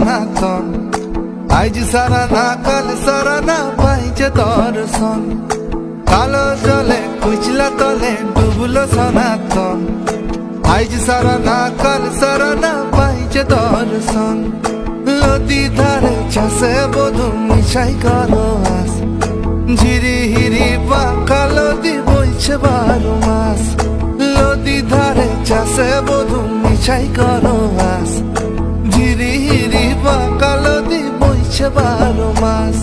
সনাতন আইজ সারা না কাল সারা না পাইছে দর্শন কালো জলে কুচলা তলে ডুবলো সনাতন আইজ সারা না কাল সারা না পাইছে দর্শন নদী ধারে চাষে বধু মিশাই করো আস ঝিরি হিরি বাঁকা নদী বইছে 12 মাস নদী ধারে চাষে বধু মিশাই করো আস ঝিরি হিরি বাঁকা নদী বইছে 12 মাস